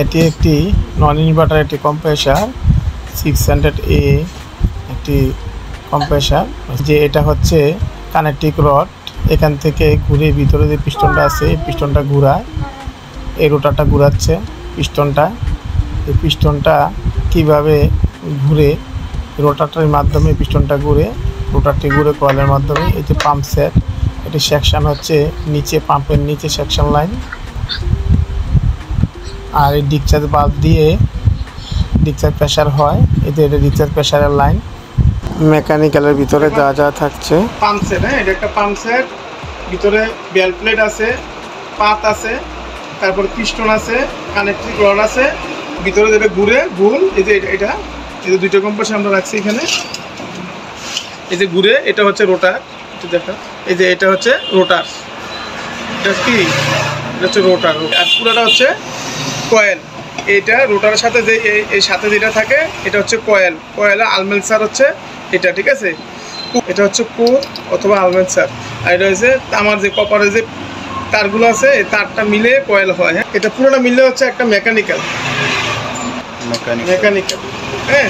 এটি একটি নন ইনভার্টার একটি কম্প্রেসার 600A একটি কম্প্রেসার, যে এটা হচ্ছে কানেক্টিং রড। এখান থেকে ঘুরে ভিতরে যে পিস্টনটা আছে এই পিস্টনটা ঘুরায়, এই রোটারটা ঘুরাচ্ছে পিস্টনটা। এই পিস্টনটা কিভাবে ঘুরে, রোটারটার মাধ্যমে পিস্টনটা ঘুরে, রোটারটি ঘুরে কয়েলের মাধ্যমে। এই যে পাম্প সেট, এটি সেকশন হচ্ছে নিচে, পাম্পের নিচে সেকশন লাইন। আর এই ডিসচার্জ বাল্ব দিয়ে ডিসচার্জ প্রেসার হয়, এতে এটা ডিসচার্জ প্রেসারের লাইন। মেকানিক্যালের ভিতরে যা থাকছে পাম্প সেট। হ্যাঁ, এটা একটা পাম্প সেট, ভিতরে বেল প্লেট আছে, পাত আছে, তারপর পিস্টন আছে, কানেক্টিং রড আছে, ভিতরে যেটা ঘুরে গোল। এই যে এটা এই যে দুইটা কম্প্রেসার আমরা রাখছি এখানে। এই যে ঘুরে এটা হচ্ছে রোটার, এটা দেখা। এই যে এটা হচ্ছে রোটার, এটা কি, এটা হচ্ছে রোটার। আর পুরোটা হচ্ছে কয়েল। এইটা রোটারের সাথে যে এই সাথে যেটা থাকে এটা হচ্ছে কয়েল। কয়েলের আলমেন্সার হচ্ছে এটা, ঠিক আছে। এটা হচ্ছে কোর অথবা আলমেন্সার। আর এটা হচ্ছে আমার যে কপারের যে তারগুলো আছে, এই তারটা মিলে কয়েল হয়। হ্যাঁ, এটা পুরোটা মিলে হচ্ছে একটা মেকানিক্যাল। হ্যাঁ।